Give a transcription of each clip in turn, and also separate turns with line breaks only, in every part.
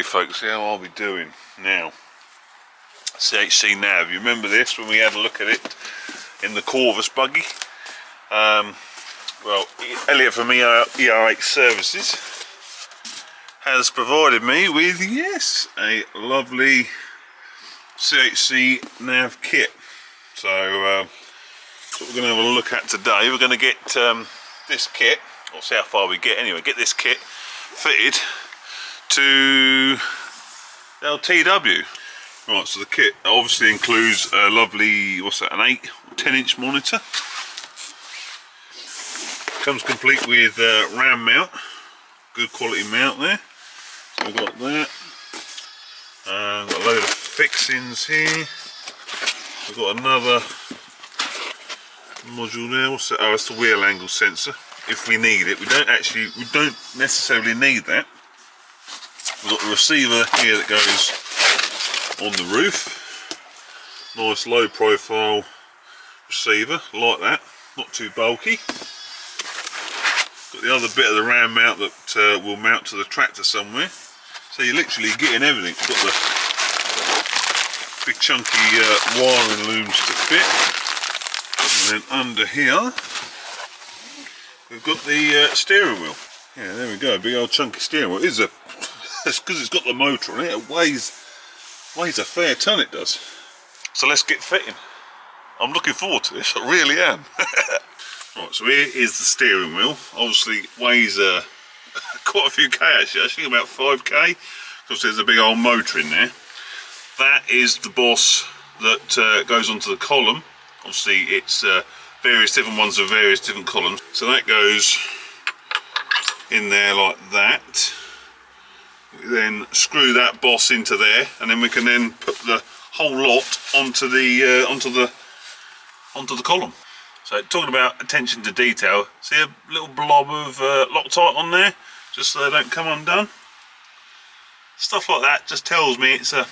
Alrighty folks, how are we doing now? CHCNAV, you remember this when we had a look at it in the Corvus buggy? Well, Elliot from ERH Services has provided me with, yes, a lovely CHCNAV kit. So that's what we're going to have a look at today. We're going to get this kit, or see how far we get anyway, get this kit fitted to our TW. Right, so the kit obviously includes a lovely, what's that, an 8 or 10 inch monitor. Comes complete with RAM mount, good quality mount there. So we've got that. Got a load of fixings here. We've got another module there. What's that? Oh, it's the wheel angle sensor. If we need it, we don't necessarily need that. We've got the receiver here that goes on the roof. Nice low profile receiver, like that, not too bulky. Got the other bit of the RAM mount that will mount to the tractor somewhere. So you're literally getting everything. Got the big chunky wiring looms to fit. And then under here, we've got the steering wheel. Yeah, there we go, big old chunky steering wheel. It's because it's got the motor on it, it weighs a fair ton, it does. So let's get fitting. I'm looking forward to this, I really am. Right, so here is the steering wheel. Obviously weighs quite a few K actually, I think about 5K, because there's a big old motor in there. That is the boss that goes onto the column. Obviously it's various different ones of various different columns. So that goes in there like that. We then screw that boss into there, and then we can then put the whole lot onto the column. So talking about attention to detail, see a little blob of Loctite on there, just so they don't come undone. Stuff like that just tells me it's a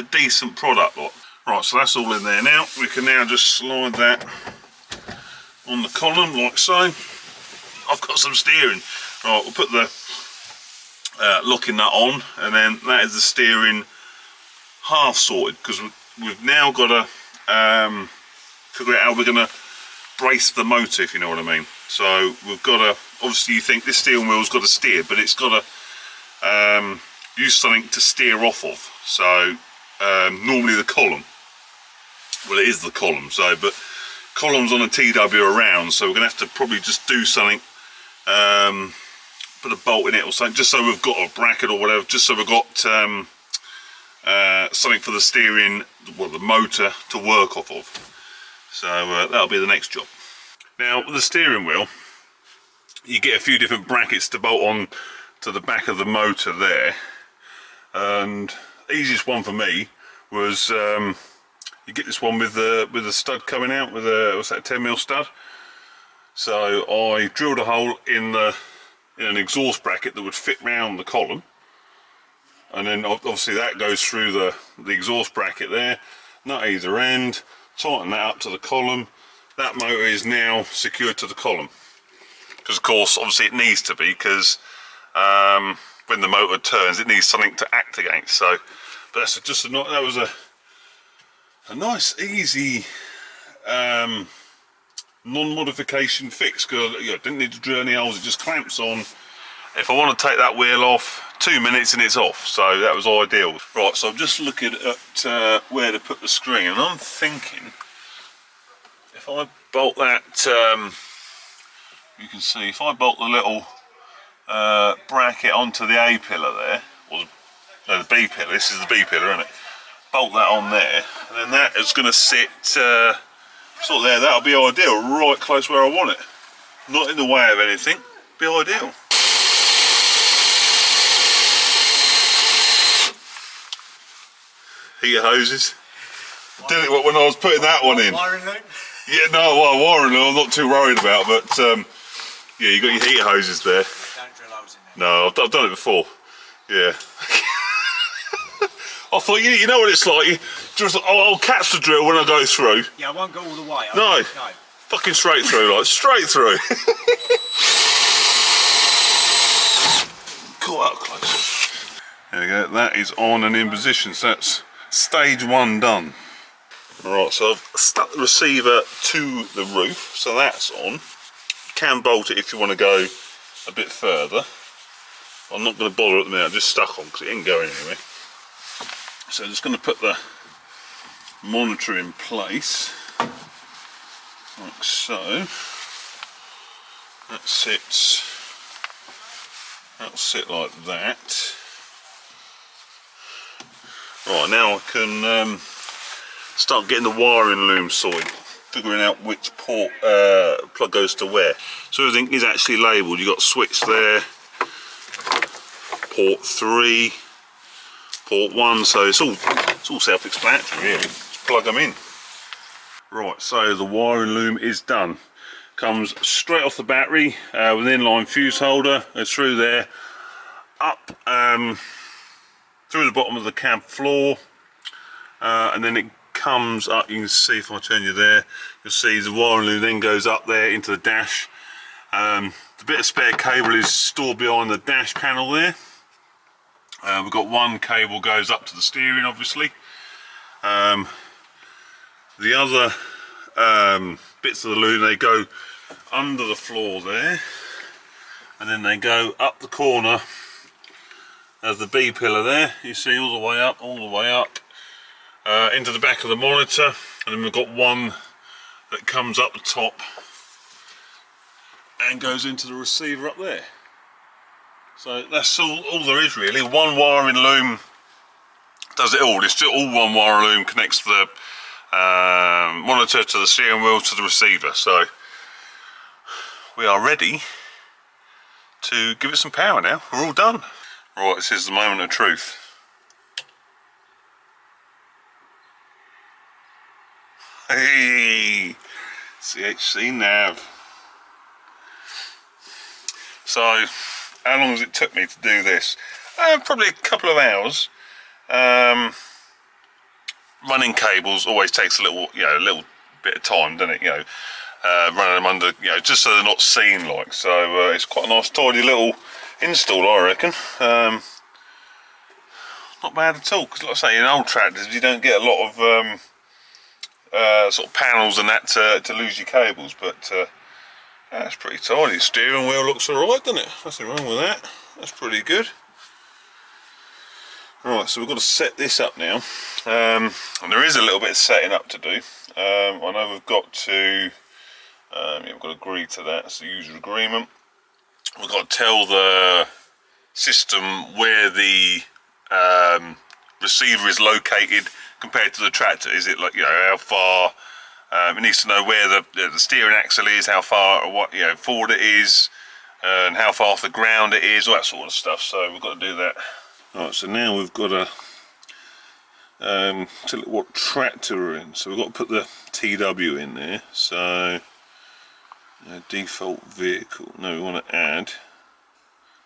decent product lot. Right, so that's all in there now. We can now just slide that on the column like so. I've got some steering. Right, we'll put the locking that on, and then that is the steering half sorted, because we've now got to figure out how we're going to brace the motor, if you know what I mean. So we've got to, obviously you think this steering wheel's got to steer, but it's got to use something to steer off of. So normally the column, well it is the column, so but columns on a TW are round, so we're going to have to probably just do something, put a bolt in it or something, just so we've got a bracket or whatever, just so we've got something for the steering, well the motor to work off of. So that'll be the next job. Now with the steering wheel, you get a few different brackets to bolt on to the back of the motor there, and the easiest one for me was you get this one with the stud coming out with a, what's that, 10mm stud. So I drilled a hole in an exhaust bracket that would fit round the column, and then obviously that goes through the exhaust bracket there, nut either end, tighten that up to the column. That motor is now secured to the column, because of course obviously it needs to be, because when the motor turns it needs something to act against. So but that's just that was a nice easy non-modification fix, because I didn't need to drill any holes, it just clamps on. If I want to take that wheel off, 2 minutes and it's off, so that was ideal. Right, so I'm just looking at where to put the screen, and I'm thinking if I bolt that, you can see, if I bolt the little bracket onto the A pillar there, or no, the B pillar, this is the B pillar, isn't it? Bolt that on there, and then that is going to sit sort of there. That'll be ideal, right close where I want it, not in the way of anything. Be ideal. Heater hoses. Did it when I was putting that one in.
Wiring loop?
Yeah, no, well, wiring loop I'm not too worried about, but yeah, you got your heater hoses there.
Don't drill holes in there.
No, I've done it before. Yeah. I thought, you know what it's like, I'll catch the drill when I go through.
Yeah, I won't go all the way.
No, fucking straight through, like straight through. Caught up close. There we go, that is on and in position, so that's stage 1 done. Alright, so I've stuck the receiver to the roof, so that's on. You can bolt it if you want to go a bit further. I'm not going to bother at the minute, I'm just stuck on because it ain't going anywhere. So I'm just going to put the monitor in place, like so. That sits, that'll sit like that. Right, now I can start getting the wiring loom sorted, figuring out which port plug goes to where. So everything is actually labelled. You've got switch there, port 3, port 1, so it's all self-explanatory really. Just plug them in. Right, so the wiring loom is done. Comes straight off the battery with an inline fuse holder. It's through there, up through the bottom of the cab floor, and then it comes up. You can see if I turn you there, you'll see the wiring loom then goes up there into the dash. The bit of spare cable is stored behind the dash panel there. We've got one cable goes up to the steering, obviously. The other bits of the loom, they go under the floor there, and then they go up the corner of the B pillar there. You see all the way up, into the back of the monitor, and then we've got one that comes up the top and goes into the receiver up there. So that's all there is really. One wiring loom does it all. It's just all one wire loom connects the monitor to the steering wheel to the receiver. So we are ready to give it some power now. We're all done. Right, this is the moment of truth. Hey, CHCNAV. So, how long has it took me to do this? Probably a couple of hours. Running cables always takes a little bit of time, doesn't it? Running them under, just so they're not seen like. So it's quite a nice, tidy little install, I reckon. Not bad at all. Because, like I say, in old tractors, you don't get a lot of sort of panels and that to lose your cables, but that's pretty tidy. The steering wheel looks alright, doesn't it? Nothing wrong with that. That's pretty good. Right, so we've got to set this up now, and there is a little bit of setting up to do. I know we've got to, we've got to agree to that. It's the user agreement. We've got to tell the system where the receiver is located compared to the tractor. Is it like, how far? It needs to know where the steering axle is, how far or what forward it is, and how far off the ground it is, all that sort of stuff. So we've got to do that. Alright, so now we've got to tell it what tractor we're in. So we've got to put the TW in there. So default vehicle. No, we want to add.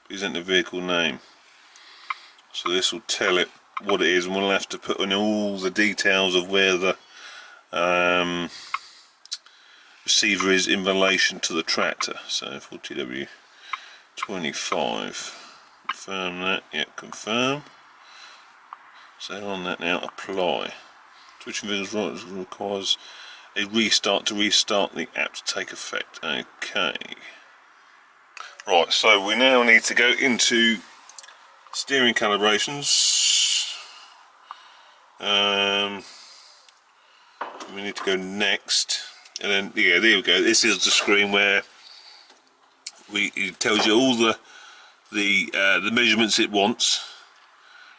Present the vehicle name. So this will tell it what it is, and we'll have to put in all the details of where the receiver is in relation to the tractor. So for TW25. Confirm that, confirm. So on that now, apply. Switching vehicles right requires a restart to restart the app to take effect. Okay. Right, so we now need to go into steering calibrations. We need to go next, and then there we go. This is the screen where it tells you all the measurements it wants,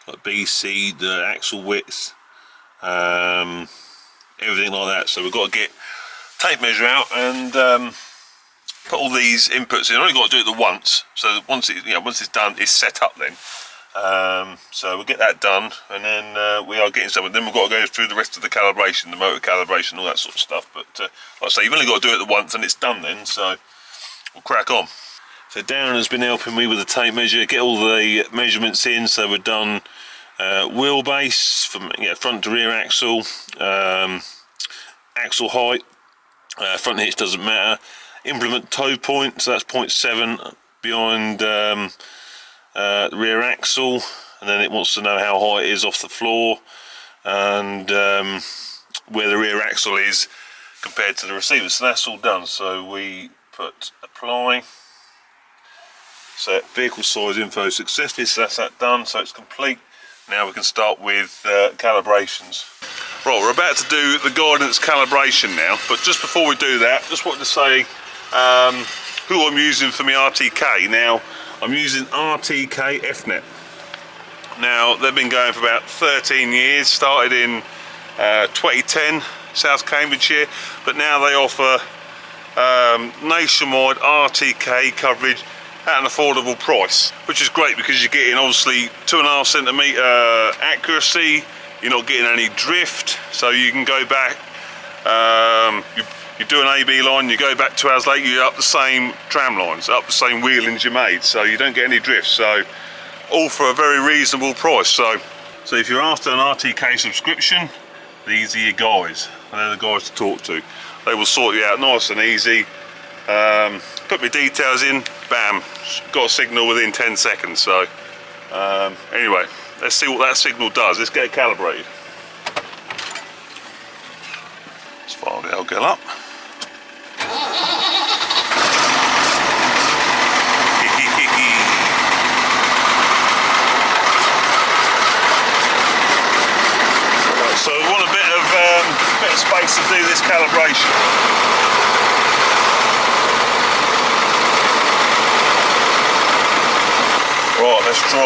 like BC, the axle width, everything like that. So we've got to get tape measure out and put all these inputs in. I've only got to do it once, so once it's done, it's set up then. So we'll get that done, and then we are getting something. Then we've got to go through the rest of the calibration, the motor calibration, all that sort of stuff. But like I say, you've only got to do it once, and it's done then. So we'll crack on. So Darren has been helping me with the tape measure, get all the measurements in. So we've done wheelbase from front to rear axle, axle height, front hitch doesn't matter, implement toe point, so that's 0.7 behind the rear axle, and then it wants to know how high it is off the floor and where the rear axle is compared to the receiver. So that's all done. So we put apply, set vehicle size info successfully, so that's that done, so it's complete. Now we can start with calibrations. Right, we're about to do the guidance calibration now, but just before we do that, just wanted to say who I'm using for my RTK. Now, I'm using RTKFnet. Now, they've been going for about 13 years, started in 2010, South Cambridgeshire, but now they offer nationwide RTK coverage at an affordable price, which is great because you're getting obviously 2.5 centimetre accuracy, you're not getting any drift, so you can go back, you do an AB line, you go back 2 hours later, you're up the same tram lines, up the same wheelings you made, so you don't get any drift, so all for a very reasonable price. So if you're after an RTK subscription, these are your guys, they're the guys to talk to. They will sort you out nice and easy. Put my details in, bam, got a signal within 10 seconds. So anyway, let's see what that signal does. Let's get it calibrated. Let's fire the LGL up. Right, so we want a bit of space to do this calibration. Right, let's try.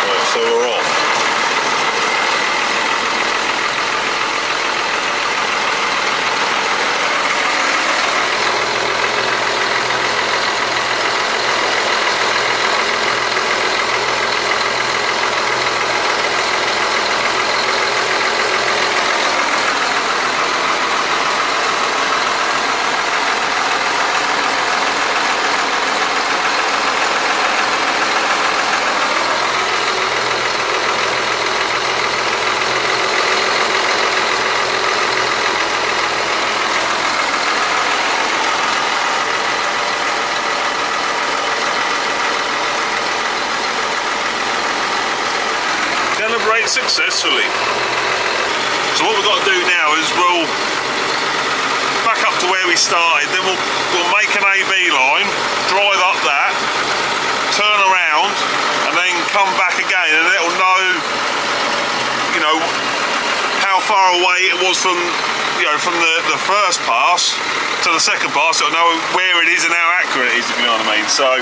Right, so we're on. Successfully. So what we've got to do now is we'll back up to where we started, then we'll make an AB line, drive up that, turn around, and then come back again, and it'll know, you know, how far away it was from, you know, from the first pass to the second pass. It'll know where it is and how accurate it is, if you know what I mean. So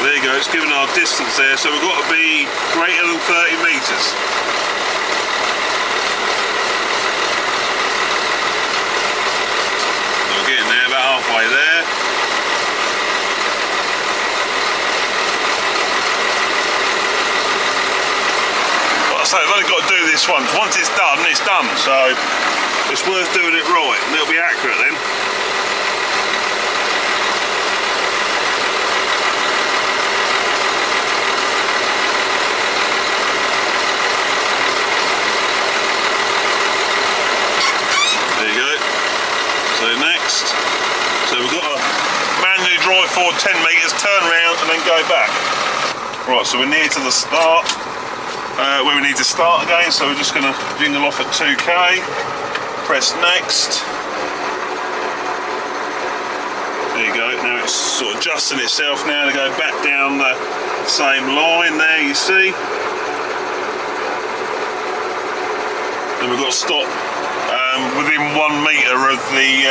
there you go, it's given our distance there, so we've got to be greater than 30 metres. Halfway there. Like I say, I've only got to do this once. Once it's done, so it's worth doing it right, and it'll be accurate then. There you go. So next. So we've got to manually drive forward 10 metres, turn around and then go back. Right, so we're near to the start, where we need to start again, so we're just going to jingle off at 2k, press next. There you go, now it's sort of adjusting itself now to go back down the same line there, you see. Then we've got to stop within 1 metre of the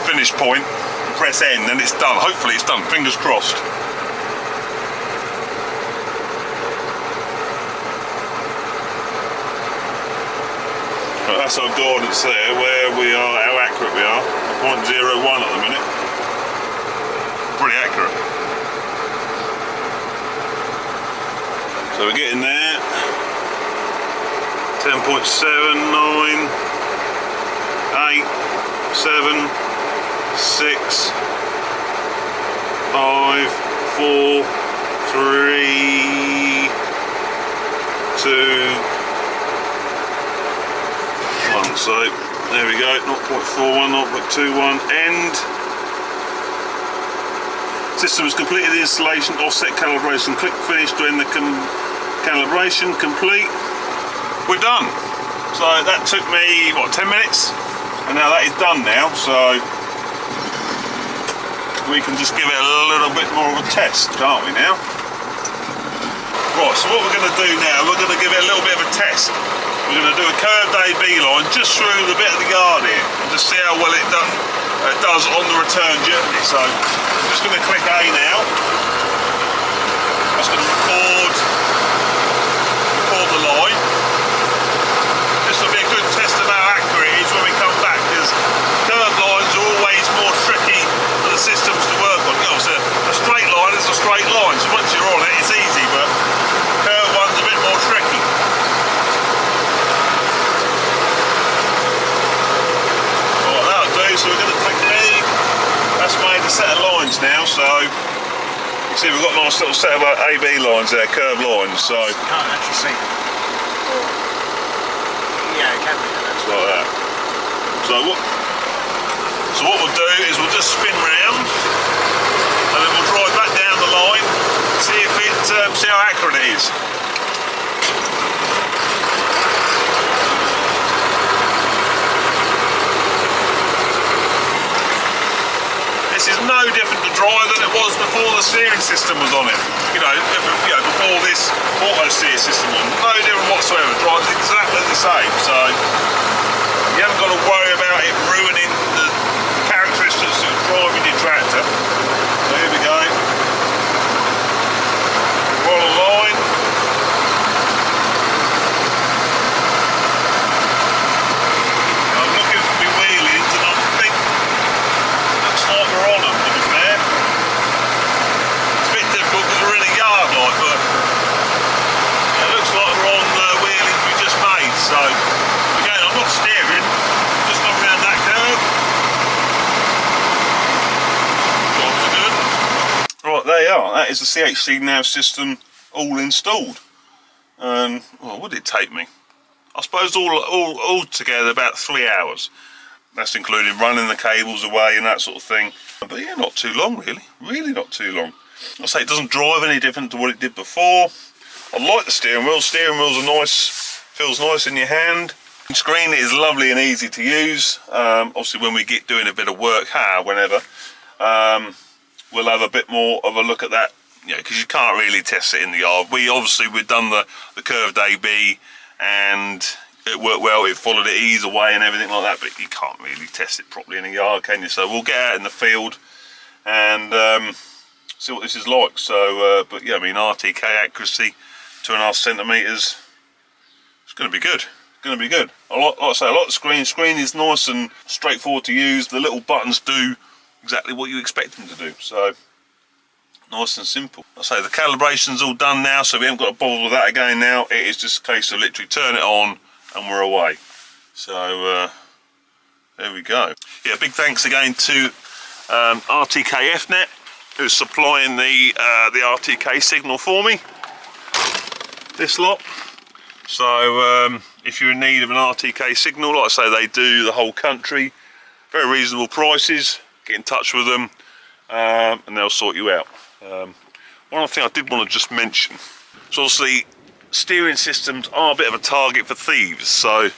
finish point, press N, and it's done. Hopefully it's done, fingers crossed. Right, that's our guidance there, where we are, how accurate we are. 0.01 at the minute. Pretty accurate. So we're getting there. 10.79, 8, 7, 6, 5, 4, 3, 2, 1. So there we go, 0.41, 0.21, end. System has completed the installation, offset calibration, click finish doing the calibration, complete. We're done. So that took me, what, 10 minutes? And now that is done now, so we can just give it a little bit more of a test, can't we now? Right, so what we're going to do now, we're going to give it a little bit of a test. We're going to do a curved AB line just through the bit of the yard here, and just see how well it does on the return journey. So I'm just going to click A now. That's going to record the line. This will be a good test of how accurate it is when we come back, because curved lines are always more tricky for the systems to work on. You know, so a straight line is a straight line, so once you're on it, it's easy, but curved one's a bit more tricky. Right, that'll do. So we're going to click B. That's made a set of lines now, so you see we've got a nice little set of AB lines there, curved lines. So
Can't actually see them. Yeah, it can be.
It's like that. So what we'll do is we'll just spin round, and then we'll drive back down the line, see if see how accurate it is. This is no different to drive than it was before the steering system was on it. You know, before this AUTOSTEER system on, no different whatsoever. Drives exactly the same. So you haven't got to worry about it ruining the characteristics of driving your tractor. So here we go. We're on a line. I'm looking for my wheelies, and I think looks like we're on them, to be fair. It's a bit difficult because we're in a yard, like, but it looks like we're on the wheelies we just made. So again, I'm not steering, just going around that curve. Jobs are good. Right, there you are. That is the CHCNAV system all installed. And well, what did it take me? I suppose all together about 3 hours. That's including running the cables away and that sort of thing. But yeah, not too long really. Really not too long. I'll say it doesn't drive any different to what it did before. I like the steering wheel. Steering wheels are nice. Feels nice in your hand. The screen is lovely and easy to use. Obviously when we get doing a bit of work, whenever, we'll have a bit more of a look at that. You know, because you can't really test it in the yard. We've done the curved AB, and it worked well. It followed it ease away and everything like that, but you can't really test it properly in a yard, can you? So we'll get out in the field and see what this is like. So but yeah, I mean, RTK accuracy 2.5 centimeters. It's going to be good. Going to be good. Like I say, I like the screen. Screen is nice and straightforward to use. The little buttons do exactly what you expect them to do. So nice and simple. I say the calibration's all done now, so we haven't got to bother with that again now. It is just a case of literally turn it on and we're away. So there we go. Yeah, big thanks again to RTKFnet, who's supplying the RTK signal for me. This lot. So if you're in need of an RTK signal, like I say, they do the whole country. Very reasonable prices. Get in touch with them and they'll sort you out. One other thing I did want to just mention, so obviously steering systems are a bit of a target for thieves, so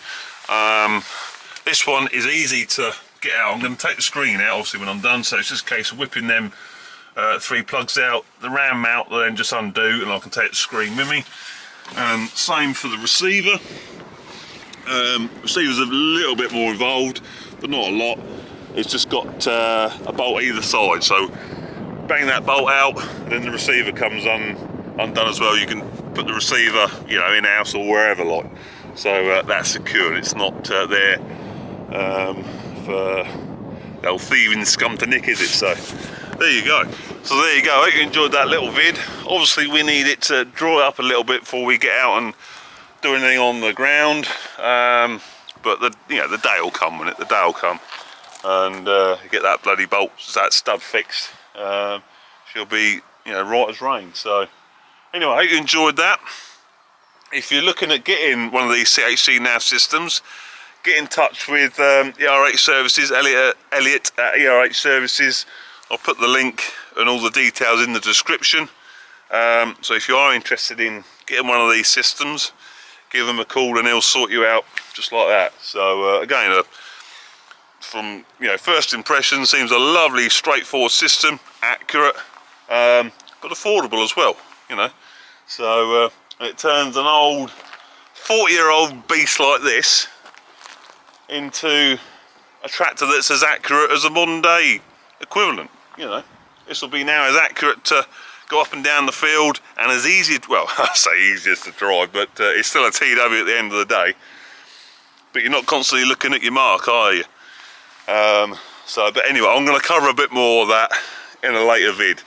this one is easy to get out. I'm going to take the screen out obviously when I'm done, so it's just a case of whipping them 3 plugs out, the RAM mount will then just undo and I can take the screen with me. Same for the receiver. Receiver's a little bit more involved, but not a lot. It's just got a bolt either side, so bang that bolt out and then the receiver comes undone as well. You can put the receiver, you know, in-house or wherever, like. So that's secure. It's not there for the old thieving scum to nick, is it? So there you go. So there you go. I hope you enjoyed that little vid. Obviously we need it to draw up a little bit before we get out and do anything on the ground. But the day will come, won't it? The day will come, and get that bloody bolt, that stud fixed. She'll be, right as rain. So anyway, I hope you enjoyed that. If you're looking at getting one of these CHCNAV systems, get in touch with ERH Services, Elliot at ERH Services. I'll put the link and all the details in the description. So if you are interested in getting one of these systems, give them a call and he'll sort you out just like that. So again, from first impression, seems a lovely straightforward system, accurate, but affordable as well, so it turns an old 40-year-old beast like this into a tractor that's as accurate as a modern day equivalent. This will be now as accurate to go up and down the field, and as easy, well, I say easiest to drive, but it's still a TW at the end of the day. But you're not constantly looking at your mark, are you? But anyway, I'm going to cover a bit more of that in a later vid.